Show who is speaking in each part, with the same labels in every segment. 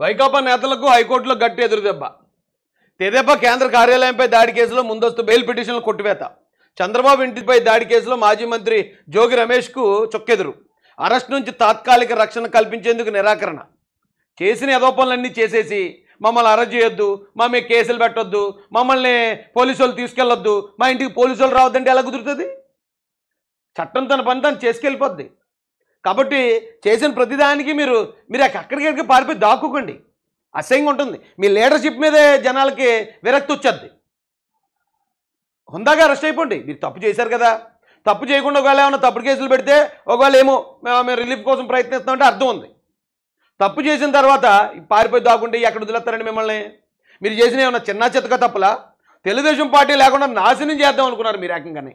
Speaker 1: వైకాపా నేతలకు హైకోర్టులో గట్టి ఎదురుదెబ్బ. తెదేపా కేంద్ర కార్యాలయంపై దాడి కేసులో ముందస్తు బెయిల్ పిటిషన్లు కొట్టివేత. చంద్రబాబు ఇంటిపై దాడి కేసులో మాజీ మంత్రి జోగి రమేష్కు చొక్కెదురు. అరెస్ట్ నుంచి తాత్కాలిక రక్షణ కల్పించేందుకు నిరాకరణ. చేసిన యథోపనులన్నీ చేసేసి మమ్మల్ని అరెస్ట్ చేయొద్దు, మా మీద కేసులు పెట్టొద్దు, మమ్మల్ని పోలీసు వాళ్ళు తీసుకెళ్ళొద్దు, మా ఇంటికి పోలీసు వాళ్ళు రావద్దంటే ఎలా కుదురుతుంది? చట్టం తన పని తను చేసుకెళ్ళిపోద్ది. కాబట్టి చేసిన ప్రతిదానికి మీరు అక్కడికి పారిపోయి దాక్కోకండి. అసహ్యంగా ఉంటుంది. మీ లీడర్షిప్ మీదే జనాలకి విరక్తి వచ్చేది. హుందాగా అరెస్ట్ అయిపోండి. మీరు తప్పు చేశారు కదా, తప్పు చేయకుండా ఒకవేళ ఏమైనా తప్పుడు కేసులు పెడితే ఒకవేళ ఏమో మేము రిలీఫ్ కోసం ప్రయత్నిస్తామంటే అర్థం ఉంది. తప్పు చేసిన తర్వాత పారిపోయి దాక్కుంటే ఎక్కడ వదిలేస్తారండి మిమ్మల్ని? మీరు చేసిన ఏమన్నా చిన్న చితక తప్పులా? తెలుగుదేశం పార్టీ లేకుండా నాశనం చేద్దాం అనుకున్నారు మీరు. ఏకంగానే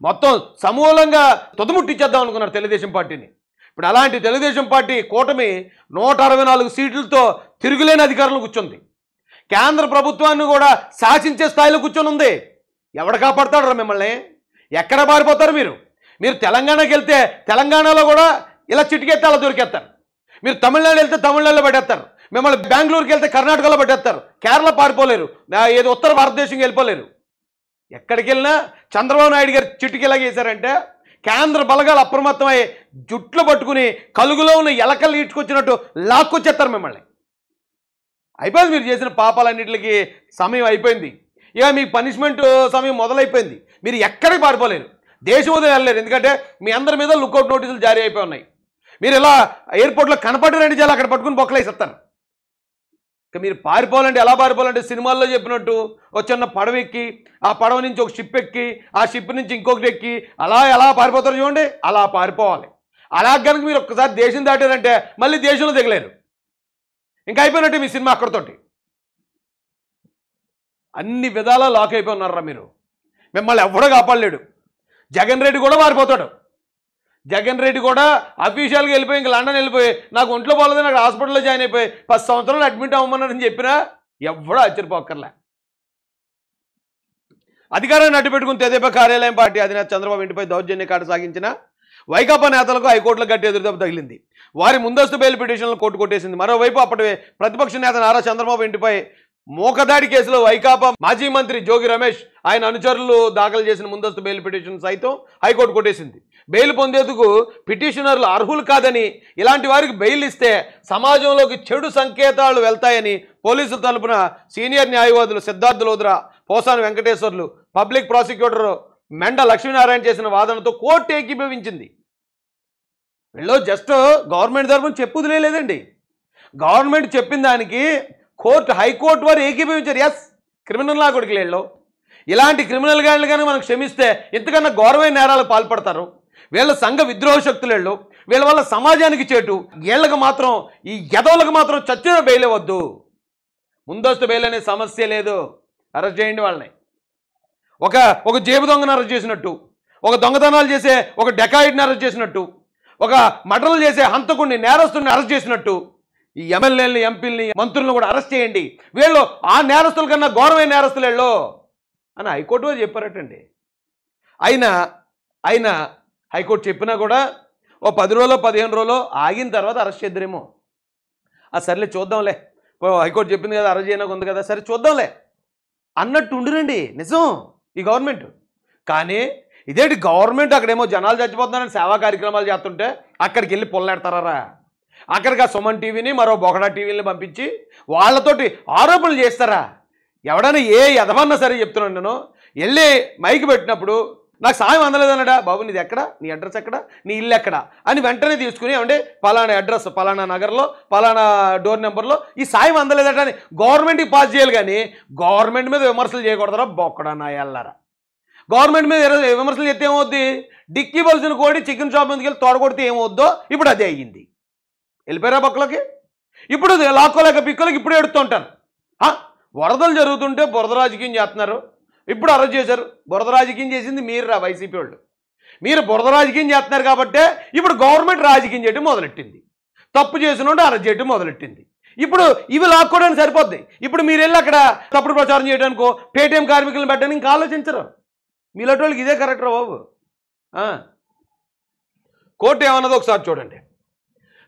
Speaker 1: మొత్తం సమూలంగా తుదముట్టించేద్దాం అనుకున్నారు తెలుగుదేశం పార్టీని. ఇప్పుడు అలాంటి తెలుగుదేశం పార్టీ కూటమి 164 సీట్లతో తిరుగులేని అధికారంలో కూర్చుంది. కేంద్ర ప్రభుత్వాన్ని కూడా శాసించే స్థాయిలో కూర్చొని ఉంది. ఎవడు కాపాడతాడు మిమ్మల్ని? ఎక్కడ పారిపోతారు మీరు? మీరు తెలంగాణకి వెళ్తే తెలంగాణలో కూడా ఇలా చిటికెత్తే అలా దొరికేస్తారు. మీరు తమిళనాడు వెళ్తే తమిళనాడులో పట్టేస్తారు. మిమ్మల్ని బెంగళూరుకి వెళ్తే కర్ణాటకలో పట్టేస్తారు. కేరళ పారిపోలేరు, ఏదో ఉత్తర భారతదేశంకి వెళ్ళిపోలేరు. ఎక్కడికి వెళ్ళినా చంద్రబాబు నాయుడు గారు చిటికెలాగా చేశారంటే కేంద్ర బలగాలు అప్రమత్తమై జుట్లు పట్టుకుని కలుగులో ఉన్న ఎలకలు ఈడ్చుకొచ్చినట్టు లాక్కొచ్చేస్తారు మిమ్మల్ని. అయిపోయింది. మీరు చేసిన పాపాలన్నింటికి సమయం అయిపోయింది. ఇక మీ పనిష్మెంట్ సమయం మొదలైపోయింది. మీరు ఎక్కడికి పారిపోలేరు, దేశం వదిలి వెళ్ళలేరు. ఎందుకంటే మీ అందరి మీద లుకౌట్ నోటీసులు జారీ అయిపోయి ఉన్నాయి. మీరు ఇలా ఎయిర్పోర్ట్లో కనపడి 2 చేయాలి అక్కడ పట్టుకుని బొక్కలేసేస్తారు. ఇక మీరు పారిపోవాలంటే ఎలా పారిపోవాలంటే సినిమాల్లో చెప్పినట్టు ఒక చిన్న పడవ ఎక్కి, ఆ పడవ నుంచి ఒక షిప్ ఎక్కి, ఆ షిప్ నుంచి ఇంకొకటి ఎక్కి అలా ఎలా పారిపోతారు చూడండి, అలా పారిపోవాలి. అలా కనుక మీరు ఒక్కసారి దేశం దాటారంటే మళ్ళీ దేశంలో దిగలేరు. ఇంకా అయిపోయినట్టే మీ సినిమా అక్కడితోటి. అన్ని విధాలా లాక్ అయిపోయి ఉన్నారా మీరు? మిమ్మల్ని ఎవడో కాపాడలేడు. జగన్ రెడ్డి కూడా మారిపోతాడు. జగన్ రెడ్డి కూడా అఫీషియల్గా వెళ్ళిపోయి ఇంక లండన్ వెళ్ళిపోయి నాకు ఒంట్లో పోలేదు, నాకు హాస్పిటల్లో జాయిన్ అయిపోయి 10 సంవత్సరాలు అడ్మిట్ అవ్వమన్నారని చెప్పినా ఎవడో ఆశ్చర్యపోక్కర్లే. అధికారాన్ని అడ్డుపెట్టుకుని తెదేపా కార్యాలయం పార్టీ అధినేత చంద్రబాబు ఇంటిపై దౌర్జన్య కాట సాగించిన వైకాపా నేతలకు హైకోర్టులో గట్టి ఎదురుదెబ్బ తగిలింది. వారి ముందస్తు బెయిల్ పిటిషన్లను కోర్టు కొట్టేసింది. మరోవైపు అప్పటి ప్రతిపక్ష నేత నారా చంద్రబాబు ఇంటిపై మోకదాడి కేసులో వైకాపా మాజీ మంత్రి జోగి రమేష్, ఆయన అనుచరులు దాఖలు చేసిన ముందస్తు బెయిల్ పిటిషన్ సైతం హైకోర్టు కొట్టేసింది. బెయిల్ పొందేందుకు పిటిషనర్లు అర్హులు కాదని, ఇలాంటి వారికి బెయిల్ ఇస్తే సమాజంలోకి చెడు సంకేతాలు వెళ్తాయని పోలీసుల తరపున సీనియర్ న్యాయవాదులు సిద్ధార్థ లోద్రా, పోసాని వెంకటేశ్వర్లు, పబ్లిక్ ప్రాసిక్యూటర్ మెండ లక్ష్మీనారాయణ చేసిన వాదనతో కోర్టు ఏకీభవించింది. వీళ్ళు జస్ట్ గవర్నమెంట్ తరపున చెప్పుదిలేదండి. గవర్నమెంట్ చెప్పిన దానికి హైకోర్టు వారు ఏకీభవించారు. ఎస్, క్రిమినల్ లా కొడుకు వీళ్ళు. ఇలాంటి క్రిమినల్ గాళ్ళు కానీ మనం క్షమిస్తే ఇంతకన్నా ఘోరమైన నేరాలకు పాల్పడతారు. వీళ్ళ సంఘ విద్రోహ శక్తులు వీళ్ళు. వీళ్ళ వల్ల సమాజానికి చేటు. వీళ్ళకి మాత్రం, ఈ యదవులకు మాత్రం చచ్చిన బెయిల్ ఇవ్వద్దు. ముందస్తు బెయిల్ అనే సమస్య లేదు. అరెస్ట్ చేయండి వాళ్ళని. ఒక జేబు దొంగను అరెస్ట్ చేసినట్టు, ఒక దొంగతనాలు చేసే ఒక డెకాయిడ్ని అరెస్ట్ చేసినట్టు, ఒక మర్డర్లు చేసే హంతకుడిని, నేరస్తుడిని అరెస్ట్ చేసినట్టు ఈ ఎమ్మెల్యేలని, ఎంపీలని, మంత్రులను కూడా అరెస్ట్ చేయండి. వీళ్ళు ఆ నేరస్తుల కన్నా ఘోరమైన నేరస్తులు వీళ్ళు అని హైకోర్టు వారు చెప్పారటండి. అయినా హైకోర్టు చెప్పినా కూడా ఓ 10 రోజులు 15 రోజులు ఆగిన తర్వాత అరెస్ట్ చేద్దరేమో. సర్లే చూద్దాంలే, హైకోర్టు చెప్పింది కదా అరెస్ట్ చేయడానికి ఉంది కదా, సరే చూద్దాంలే అన్నట్టు ఉండిరండి నిజం ఈ గవర్నమెంట్. కానీ ఇదేంటి గవర్నమెంట్ అక్కడేమో జనాలు చచ్చిపోతున్నారని సేవా కార్యక్రమాలు చేస్తుంటే అక్కడికి వెళ్ళి పొల్లాడతారా? అక్కడికి ఆ సుమన్ టీవీని, మరో బొకడా టీవీని పంపించి వాళ్ళతోటి ఆరోపణలు చేస్తారా? ఎవడైనా ఏ ఎదవన్నా సరే చెప్తున్నాను నేను, వెళ్ళి మైక్ పెట్టినప్పుడు నాకు సాయం అందలేదన్నాడా, బాబు నీది ఎక్కడ, నీ అడ్రస్ ఎక్కడ, నీ ఇల్లు ఎక్కడ అని వెంటనే తీసుకుని అంటే పలానా అడ్రస్, పలానా నగర్లో, పలానా డోర్ నెంబర్లో ఈ సాయం అందలేదట అని గవర్నమెంట్కి పాస్ చేయాలి. కానీ గవర్నమెంట్ మీద విమర్శలు చేయకూడదురా బొక్కడా నా ఎల్లారా. గవర్నమెంట్ మీద విమర్శలు చెప్తే ఏమవుద్ది? డిక్కీ బలిసిన కోడి చికెన్ షాప్ మీదకి వెళ్ళి తోడగొడితే ఏమవుద్దో ఇప్పుడు అదే అయ్యింది. వెళ్ళిపోయారా పక్కలకి. ఇప్పుడు లాక్కోలేక పిక్కలకి ఇప్పుడు ఎడుతుంటారు. వరదలు జరుగుతుంటే బురద రాజకీయం చేస్తున్నారు. ఇప్పుడు అరెస్ట్ చేశారు. బురద రాజకీయం చేసింది మీరు వైసీపీ వాళ్ళు. మీరు బురద రాజకీయం చేస్తున్నారు కాబట్టే ఇప్పుడు గవర్నమెంట్ రాజకీయం చేయడం మొదలెట్టింది. తప్పు చేసిన అరెస్ట్ చేయడం మొదలెట్టింది. ఇప్పుడు ఇవి లాక్కోవడానికి సరిపోద్ది. ఇప్పుడు మీరు వెళ్ళి అక్కడ తప్పుడు ప్రచారం చేయడానికో పేటీఎం కార్మికులను పెట్టడానికి ఇంకా ఆలోచించరు. మీలాంటి వాళ్ళకి ఇదే కరెక్టరా బాబు? కోర్టు ఏమన్నదో ఒకసారి చూడండి.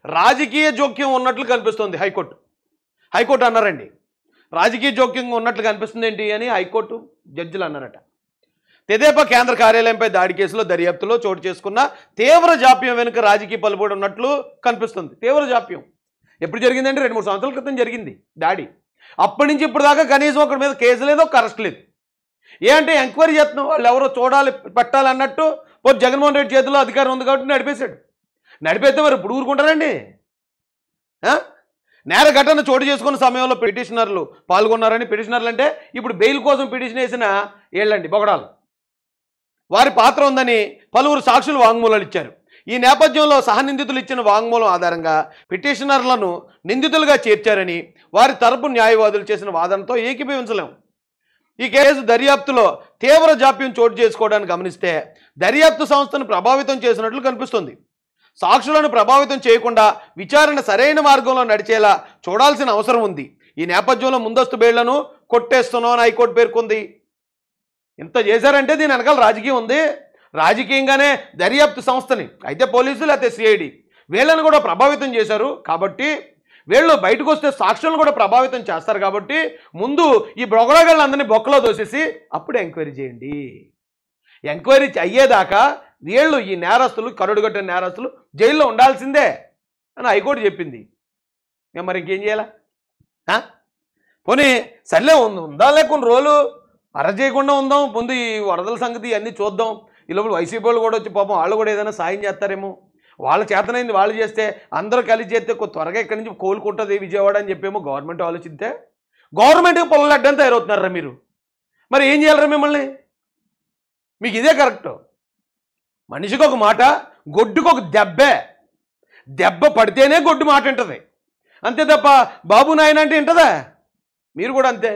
Speaker 1: రాజకీయ జోక్యం ఉన్నట్లు కనిపిస్తోంది హైకోర్టు. హైకోర్టు అన్నారండి. రాజకీయ జోక్యం ఉన్నట్లుగా అనిపిస్తుంది ఏంటి అని హైకోర్టు జడ్జిలు అన్నారట. తెదేపా కేంద్ర కార్యాలయంపై దాడి కేసులో దర్యాప్తులో చోటు చేసుకున్న తీవ్ర జాప్యం వెనుక రాజకీయ పలుబడి ఉన్నట్లు కనిపిస్తుంది. తీవ్ర జాప్యం ఎప్పుడు జరిగిందంటే 2-3 సంవత్సరాల క్రితం జరిగింది దాడి. అప్పటి నుంచి ఇప్పుడు దాకా కనీసం ఒకరి మీద కేసు లేదు, ఒక అరెస్ట్ లేదు. ఏ అంటే ఎంక్వైరీ చేస్తున్నాం, వాళ్ళు ఎవరో చూడాలి పెట్టాలి అన్నట్టు పోతే జగన్మోహన్ రెడ్డి చేతిలో అధికారం ఉంది కాబట్టి నడిపేశాడు. నడిపేస్తే మరి ఇప్పుడు ఊరుకుంటారండి? నేర ఘటన చోటు చేసుకున్న సమయంలో పిటిషనర్లు పాల్గొన్నారని, పిటిషనర్లు అంటే ఇప్పుడు బెయిల్ కోసం పిటిషన్ వేసిన ఏళ్ళండి బొగడాలు, వారి పాత్ర ఉందని పలువురు సాక్షులు వాంగ్మూలాలు ఇచ్చారు. ఈ నేపథ్యంలో సహనిందితులు ఇచ్చిన వాంగ్మూలం ఆధారంగా పిటిషనర్లను నిందితులుగా చేర్చారని వారి తరపు న్యాయవాదులు చేసిన వాదనతో ఏకీభవించలేం. ఈ కేసు దర్యాప్తులో తీవ్ర జాప్యం చోటు చేసుకోవడానికి గమనిస్తే దర్యాప్తు సంస్థను ప్రభావితం చేసినట్లు కనిపిస్తుంది. సాక్షులను ప్రభావితం చేయకుండా విచారణ సరైన మార్గంలో నడిచేలా చూడాల్సిన అవసరం ఉంది. ఈ నేపథ్యంలో ముందస్తు బెయిళ్లను కొట్టేస్తున్నామని హైకోర్టు పేర్కొంది. ఇంత చేశారంటే దీని వెనకాల రాజకీయం ఉంది. రాజకీయంగానే దర్యాప్తు సంస్థని, అయితే పోలీసులు అయితే సిఐడి వీళ్ళని కూడా ప్రభావితం చేశారు. కాబట్టి వీళ్ళు బయటకు వస్తే సాక్షులను కూడా ప్రభావితం చేస్తారు. కాబట్టి ముందు ఈ బ్రొగడగాళ్ళందరినీ బొక్కలో దోసేసి అప్పుడు ఎంక్వైరీ చేయండి. ఎంక్వైరీ అయ్యేదాకా వీళ్ళు ఈ నేరస్తులు, కరుడుగట్టిన నేరస్తులు జైల్లో ఉండాల్సిందే అని హైకోర్టు చెప్పింది. మరి ఇంకేం చేయాలా? పోనీ సర్లే ఉందా కొన్ని రోజులు అరెస్ట్ చేయకుండా ఉందాం, ముందు ఈ వరదల సంగతి అన్నీ చూద్దాం. ఈ లోపల వైసీపీ వాళ్ళు కూడా వచ్చి పాపం వాళ్ళు కూడా ఏదైనా సాయం చేస్తారేమో, వాళ్ళ చేతనైంది వాళ్ళు చేస్తే అందరూ కలిసి చేస్తే త్వరగా ఇక్కడి నుంచి కోలుకుంటుంది విజయవాడ అని చెప్పేమో గవర్నమెంట్ ఆలోచిస్తే గవర్నమెంట్కి పొలలడ్డానికి తయారవుతున్నారా మీరు? మరి ఏం చేయాలరా మిమ్మల్ని? మీకు ఇదే కరెక్టు. మనిషికి ఒక మాట, గొడ్డుకు ఒక దెబ్బ పడితేనే గొడ్డు మాట వింటది, అంతే తప్ప బాబు నాయన అంటే వింటదా? మీరు కూడా అంతే.